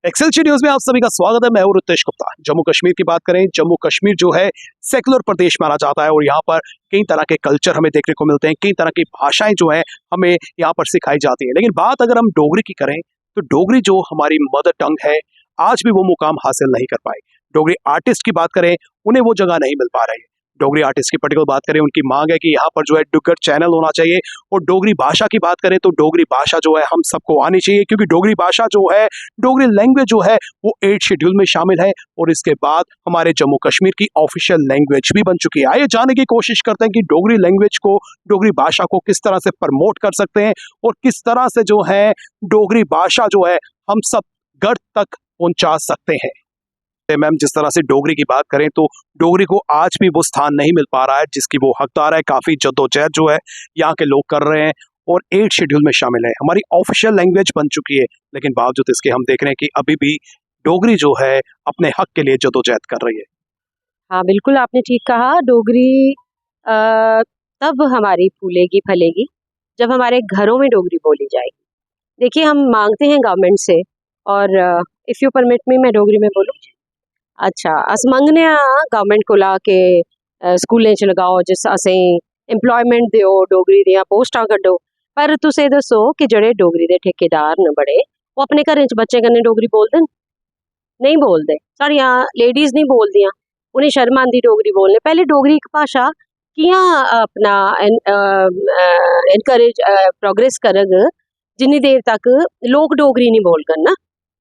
एक्सेलची news में आप सभी का स्वागत है। मैं हूं रितेश गुप्ता। जम्मू कश्मीर की बात करें, जम्मू कश्मीर जो है सेकुलर प्रदेश माना जाता है और यहाँ पर कई तरह के कल्चर हमें देखने को मिलते हैं, कई तरह की भाषाएं जो है हमें यहाँ पर सिखाई जाती है। लेकिन बात अगर हम डोगरी की करें तो डोगरी जो हमारी मदर टंग है, आज भी वो मुकाम हासिल नहीं कर पाई। डोगरी आर्टिस्ट की बात करें, उन्हें वो जगह नहीं मिल पा रही है। डोगरी आर्टिस्ट की पर्टिकुलर बात करें, उनकी मांग है कि यहाँ पर जो है डुग्गर चैनल होना चाहिए। और डोगरी भाषा की बात करें तो डोगरी भाषा जो है हम सबको आनी चाहिए, क्योंकि डोगरी भाषा जो है, डोगरी लैंग्वेज जो है वो 8 शेड्यूल में शामिल है और इसके बाद हमारे जम्मू कश्मीर की ऑफिशियल लैंग्वेज भी बन चुकी है। आइए जानने की कोशिश करते हैं कि डोगरी लैंग्वेज को, डोगरी भाषा को किस तरह से प्रमोट कर सकते हैं और किस तरह से जो है डोगरी भाषा जो है हम सब घर तक पहुंचा सकते हैं। मैम, जिस तरह से डोगरी की बात करें तो डोगरी को आज भी वो स्थान नहीं मिल पा रहा है जिसकी वो हकदार है। काफी जद्दोजहद जो है यहाँ के लोग कर रहे हैं और 8 शेड्यूल में शामिल है। हमारी ऑफिशियल लैंग्वेज बन चुकी है, लेकिन बावजूद इसके हम देख रहे हैं कि अभी भी डोगरी जो है अपने हक के लिए जद्दोजहद कर रही है। हाँ, बिल्कुल आपने ठीक कहा। डोगरी तब हमारी फूलेगी फलेगी जब हमारे घरों में डोगरी बोली जाएगी। देखिए, हम मांगते हैं गवर्नमेंट से, और इफ़ यू परमिट मी, मैं डोगरी में बोलूँ। अच्छा, अस मंगने गवर्नमेंट कोला के स्कूलें च लगाओ, जिस असें एम्प्लॉयमेंट दिओ, डोगरी दियां पोस्टां कड्डो। पर तुस एह् दस्सो कि जेह्ड़े डोगरी दे ठेकेदार न बड़े, ओह् अपने घरें च बच्चें कन्नै डोगरी बोलदे न? नहीं बोलदे। साढ़ियां लेडीज़ नहीं बोलदियां, उ'नें शर्म आंदी डोगरी बोलने। पहले डोगरी इक भाशा कि'यां अपना एनकरेज प्रोग्रेस करग जिन्नी देर तक लोग डोगरी नहीं बोलगन ना।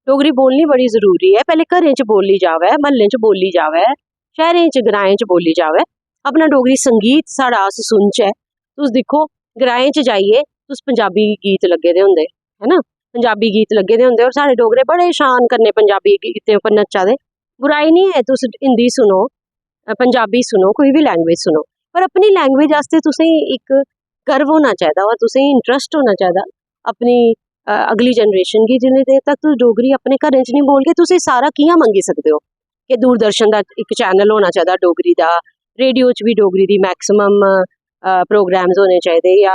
डोगरी बोलनी बड़ी जरूरी है। पहले घरें च बोली जावे, म्हल्लें च बोली जावे, शहरें च ग्राएं च बोली जावे। अपना डोगरी संगीत साढ़ा अस सुनचै। तुस दिक्खो, ग्राएं च जाइए तुस पंजाबी गीत लगे दे होंदे, है ना, पंजाबी गीत लगे दे होंदे और साढ़े डोगरे बड़े शान कन्नै पंजाबी गीतें उप्पर नच्चा दे। बुराई नहीं है, तुस हिंदी सुनो, पंजाबी सुनो, कोई भी लैंग्वेज सुनो, पर अपनी लैंग्वेज आस्ते तुसेंगी एक गर्व होना चाहिदा और तुसेंगी इंटरस्ट होना चाहिदा अपनी अगली जनरेशन की। जिन्नी देर तक तुस डोगरी अपने घरें च नहीं बोलगे, तुस सारा कि'यां मंगी सकदे हो कि दूरदर्शन दा इक चैनल होना चाहिदा डोगरी दा, रेडियो च भी डोगरी दी मैक्सिमम प्रोग्राम्स होने चाहिदे, या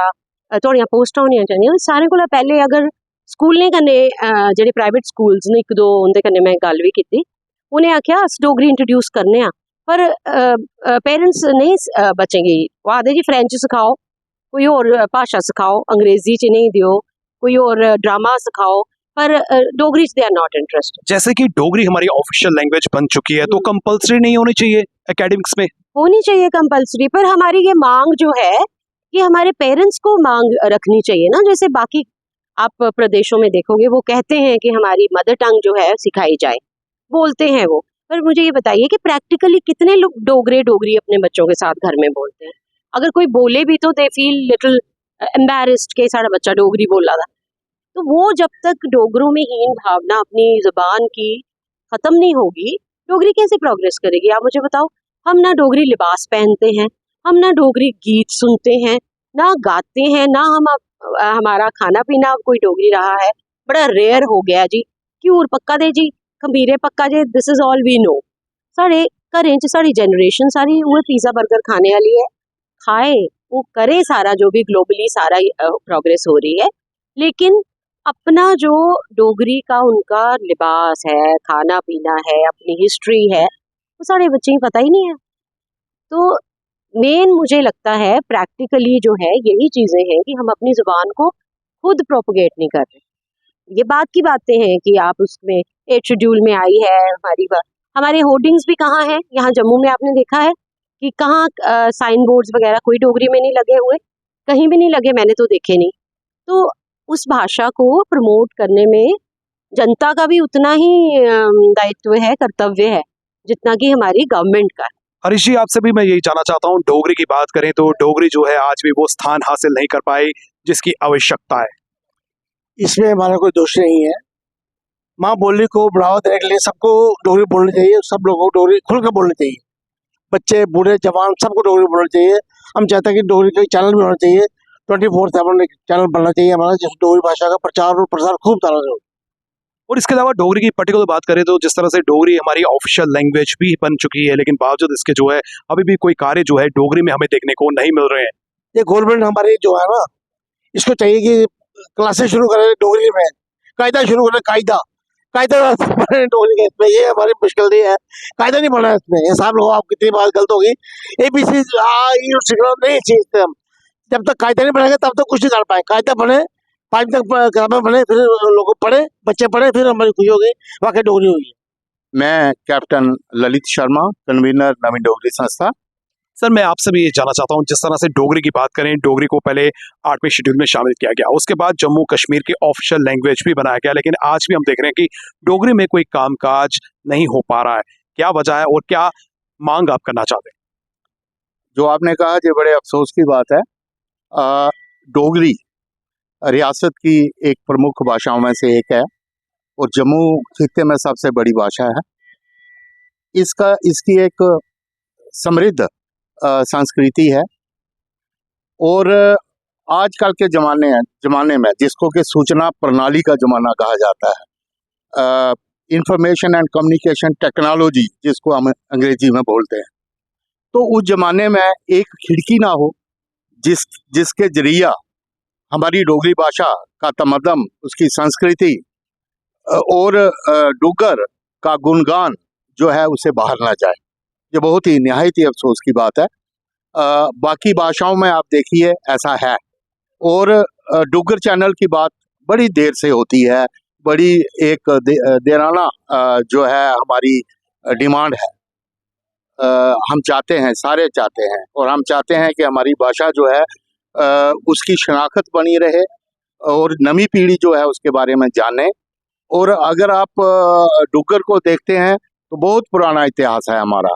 थोड़ियां पोस्टां होनियां चाहिदियां। सारें कोला पैह्ले अगर स्कूलें कन्नै जेह्ड़े प्राइवेट स्कूल्स न, इक दो उं'दे कन्नै मैं गल्ल भी कीती, उ'नें आखेआ अस डोगरी इंट्रोड्यूस करने आं, पर पेरेंट्स नहीं बच्चें गी ओह् आखदे जी फ्रेंच सखाओ, कोई होर भाशा सखाओ, अंग्रेजी च नहीं दियो, कोई और ड्रामा सिखाओ, पर Dogri they are not interested. जैसे कि डोगरी हमारी ऑफिशियल लैंग्वेज बन चुकी है तो कंपलसरी नहीं होनी चाहिए एकेडमिक्स में? होनी चाहिए कंपलसरी, पर हमारी ये मांग जो है कि हमारे पेरेंट्स को मांग रखनी चाहिए ना। जैसे बाकी आप प्रदेशों में देखोगे, वो कहते हैं कि हमारी मदर टंग जो है सिखाई जाए, बोलते हैं वो। पर मुझे ये बताइए कि प्रैक्टिकली कितने लोग डोगरी अपने बच्चों के साथ घर में बोलते हैं? अगर कोई बोले भी तो दे फील लिटिल एम्बैरेस्ड के साढ़ा बच्चा डोगरी बोला था। तो वो जब तक डोगरों में हीन भावना अपनी जुबान की खत्म नहीं होगी, डोगरी कैसे प्रोग्रेस करेगी? आप मुझे बताओ। हम ना डोगरी लिबास पहनते हैं, हम ना डोगरी गीत सुनते हैं, ना गाते हैं, ना हम हमारा खाना पीना कोई डोगरी रहा है, बड़ा रेयर हो गया जी। घ्यूर पक्का दे जी, खमीरे पक्का जे, this is all we know. साढ़े घरें च साढ़ी जनरेशन सारी वो पिज़्ज़ा बर्गर खाने वाली है, खाए वो करे सारा जो भी ग्लोबली सारा प्रोग्रेस हो रही है, लेकिन अपना जो डोगरी का उनका लिबास है, खाना पीना है, अपनी हिस्ट्री है, वो सारे बच्चे ही पता ही नहीं है। तो मेन मुझे लगता है प्रैक्टिकली जो है यही चीज़ें हैं कि हम अपनी ज़ुबान को खुद प्रोपगेट नहीं कर रहे। ये बात की बातें हैं कि आप उसमें 8 शेड्यूल में आई है हमारे होर्डिंग्स भी कहाँ हैं? यहाँ जम्मू में आपने देखा है कि कहाँ साइन बोर्ड्स वगैरह कोई डोगरी में नहीं लगे हुए, कहीं भी नहीं लगे, मैंने तो देखे नहीं। तो उस भाषा को प्रमोट करने में जनता का भी उतना ही दायित्व है, कर्तव्य है, जितना कि हमारी गवर्नमेंट का है। हरीश जी, आपसे भी मैं यही जानना चाहता हूँ, डोगरी की बात करें तो डोगरी जो है आज भी वो स्थान हासिल नहीं कर पाई जिसकी आवश्यकता है। इसमें हमारा कोई दोष नहीं है। माँ बोली को बढ़ावा देने के लिए सबको डोगरी बोलनी चाहिए, सब लोगों को डोगरी खुल कर बोलनी चाहिए, बच्चे बूढ़े जवान सबको डोगरी बोलनी चाहिए। हम चाहते हैं कि डोगरी का चैनल भी होना चाहिए, 24/7 चैनल बनना चाहिए हमारा, जिस डोगरी भाषा का प्रचार और प्रसार खूब तरह से हो। और इसके अलावा डोगरी की पर्टिकुलर बात करें तो जिस तरह से डोगरी हमारी ऑफिशियल लैंग्वेज भी बन चुकी है, लेकिन बावजूद इसके जो है अभी भी कोई कार्य जो है डोगरी में हमें देखने को नहीं मिल रहे हैं। ये गवर्नमेंट हमारी जो है ना, इसको चाहिए कि क्लासेस शुरू करें डोगरी में, कायदा शुरू करें, कायदा कायदा बने डोगरी के इसमें, ये हमारी मुश्किल नहीं है। कायदा नहीं बना इसमें, ये साहब लोग, आप कितनी बात गलत होगी। ABC नहीं सीखते हम, जब तक कायदा नहीं बनेगा तब तक कुछ नहीं कर पाए। कायदा बने, 5 तक किताबें बने, फिर लोग पढ़े, बच्चे पढ़े, फिर हमारी खुशी होगी, वाकई डोगरी होगी। मैं कैप्टन ललित शर्मा, कन्वीनर नवीन डोगरी संस्था। सर मैं आपसे भी ये जानना चाहता हूँ, जिस तरह से डोगरी की बात करें, डोगरी को पहले 8वें शेड्यूल में शामिल किया गया, उसके बाद जम्मू कश्मीर की ऑफिशियल लैंग्वेज भी बनाया गया, लेकिन आज भी हम देख रहे हैं कि डोगरी में कोई कामकाज नहीं हो पा रहा है। क्या वजह है और क्या मांग आप करना चाहते हैं? जो आपने कहा ये बड़े अफसोस की बात है। डोगरी रियासत की एक प्रमुख भाषाओं में से एक है और जम्मू खित्ते में सबसे बड़ी भाषा है। इसकी एक समृद्ध संस्कृति है और आजकल के ज़माने में जिसको कि सूचना प्रणाली का ज़माना कहा जाता है, इंफॉर्मेशन एंड कम्युनिकेशन टेक्नोलॉजी जिसको हम अंग्रेजी में बोलते हैं, तो उस ज़माने में एक खिड़की ना हो जिसके जरिया हमारी डोगरी भाषा का तमद्दन, उसकी संस्कृति और डुग्गर का गुणगान जो है उसे बाहर ना जाए। ये बहुत ही निहायत ही अफसोस की बात है। बाकी भाषाओं में आप देखिए ऐसा है, और डुग्गर चैनल की बात बड़ी देर से होती है, बड़ी एक देराना जो है हमारी डिमांड है। हम चाहते हैं, सारे चाहते हैं, और हम चाहते हैं कि हमारी भाषा जो है उसकी शनाख्त बनी रहे और नवी पीढ़ी जो है उसके बारे में जाने। और अगर आप डुग्गर को देखते हैं तो बहुत पुराना इतिहास है हमारा,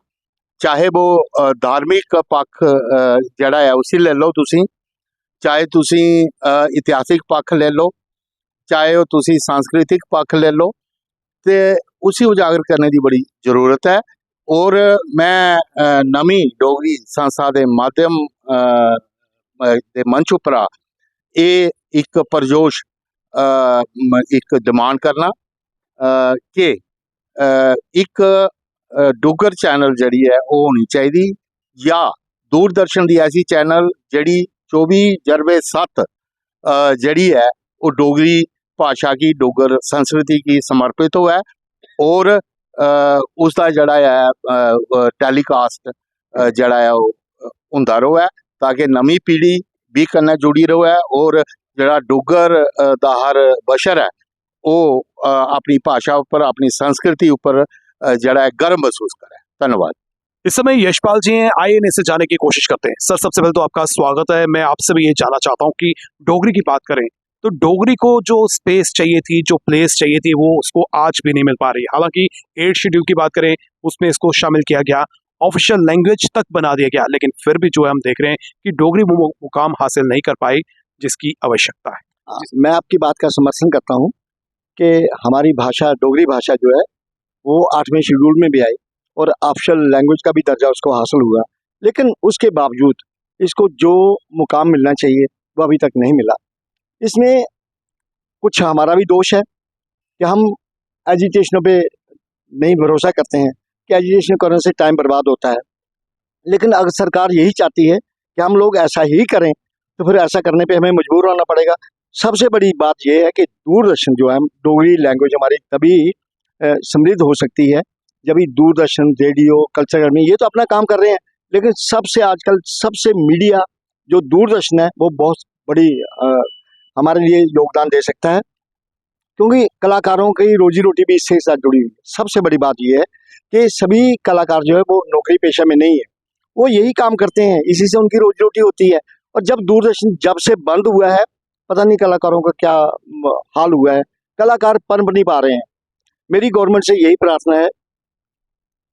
चाहे वो धार्मिक पक्ष जड़ा है उसी ले लो तुसी, चाहे तुसी इतिहासिक पक्ष ले लो, चाहे वो तुसी सांस्कृतिक पक्ष ले लो, ते उसी उजागर करने की बड़ी जरूरत है। और मैं नवी डोगरी संस्था के माध्यम दे मंच उपरा ये एक परजोश एक डिमांड करना कि एक डुग्गर चैनल जड़ी है वो होनी चाहिए, या दूरदर्शन की ऐसी चैनल जड़ी 24/7 जड़ी है वो डोगरी भाषा की, डुग्गर संस्कृति की समर्पित हो है, और उसका जड़ा है टैलीकास्ट जड़ा है वो होंदा रहे, ताकि नवी पीढ़ी भी कन्नै जुड़ी रहे और जड़ा डुग्गर दा हर बशर है वो अपनी भाषा ऊपर, अपनी संस्कृति ऊपर जड़ा है गर्व महसूस करे। धन्यवाद। इस समय यशपाल जी हैं, आइए इनसे जानने की कोशिश करते हैं। सर सबसे पहले तो आपका स्वागत है। मैं आपसे भी ये जानना चाहता हूँ कि डोगरी की बात करें तो डोगरी को जो स्पेस चाहिए थी, जो प्लेस चाहिए थी, वो उसको आज भी नहीं मिल पा रही। हालांकि 8 शेड्यूल की बात करें उसमें इसको शामिल किया गया, ऑफिशियल लैंग्वेज तक बना दिया गया, लेकिन फिर भी जो है हम देख रहे हैं कि डोगरी वो मुकाम हासिल नहीं कर पाई जिसकी आवश्यकता है। मैं आपकी बात का समर्थन करता हूँ कि हमारी भाषा, डोगरी भाषा जो है वो 8वें शेड्यूल में भी आई और ऑफिशियल लैंग्वेज का भी दर्जा उसको हासिल हुआ, लेकिन उसके बावजूद इसको जो मुकाम मिलना चाहिए वो अभी तक नहीं मिला। इसमें कुछ हमारा भी दोष है कि हम एजुटेशन पे नहीं भरोसा करते हैं कि एजुकेशन करने से टाइम बर्बाद होता है, लेकिन अगर सरकार यही चाहती है कि हम लोग ऐसा ही करें तो फिर ऐसा करने पे हमें मजबूर होना पड़ेगा। सबसे बड़ी बात यह है कि दूरदर्शन जो है, डोगरी लैंग्वेज हमारी तभी समृद्ध हो सकती है जब ये दूरदर्शन, रेडियो, कल्चर अकेडमी ये तो अपना काम कर रहे हैं, लेकिन सबसे आजकल सबसे मीडिया जो दूरदर्शन है वो बहुत बड़ी हमारे लिए योगदान दे सकता है, क्योंकि कलाकारों की रोजी रोटी भी इससे साथ जुड़ी हुई है। सबसे बड़ी बात यह है कि सभी कलाकार जो है वो नौकरी पेशा में नहीं है, वो यही काम करते हैं, इसी से उनकी रोजी रोटी होती है। और जब दूरदर्शन जब से बंद हुआ है, पता नहीं कलाकारों का क्या हाल हुआ है, कलाकार पनप नहीं पा रहे हैं। मेरी गवर्नमेंट से यही प्रार्थना है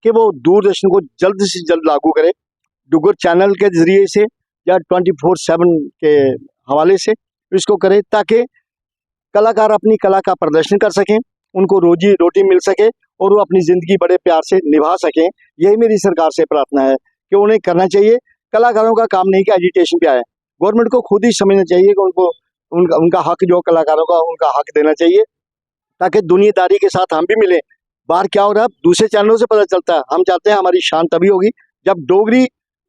कि वो दूरदर्शन को जल्द से जल्द लागू करे, डुग्गर चैनल के जरिए से या 24/7 के हवाले से इसको करे, ताकि कलाकार अपनी कला का प्रदर्शन कर सकें, उनको रोजी रोटी मिल सके और वो अपनी ज़िंदगी बड़े प्यार से निभा सकें। यही मेरी सरकार से प्रार्थना है कि उन्हें करना चाहिए। कलाकारों का काम नहीं कि एजुटेशन पे आए, गवर्नमेंट को खुद ही समझना चाहिए कि उनको उनका हक जो कलाकारों का, उनका हक देना चाहिए, ताकि दुनियादारी के साथ हम भी मिलें। बाहर क्या हो रहा है दूसरे चैनलों से पता चलता है। हम चाहते हैं हमारी शान तभी होगी जब डोगरी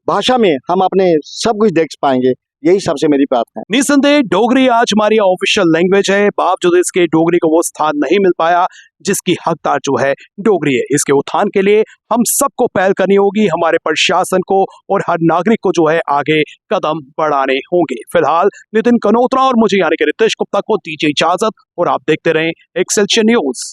भाषा में हम अपने सब कुछ देख पाएंगे। यही सबसे मेरी प्रार्थना है। निसंदेह डोगरी आज हमारी ऑफिशियल लैंग्वेज है, बावजूद इसके डोगरी को वो स्थान नहीं मिल पाया जिसकी हकदार जो है डोगरी है। इसके उत्थान के लिए हम सबको पहल करनी होगी, हमारे प्रशासन को और हर नागरिक को जो है आगे कदम बढ़ाने होंगे। फिलहाल नितिन कनोत्रा और मुझे यानी कि रितेश गुप्ता को दीजिए इजाजत और आप देखते रहें एक्सेलशियर न्यूज।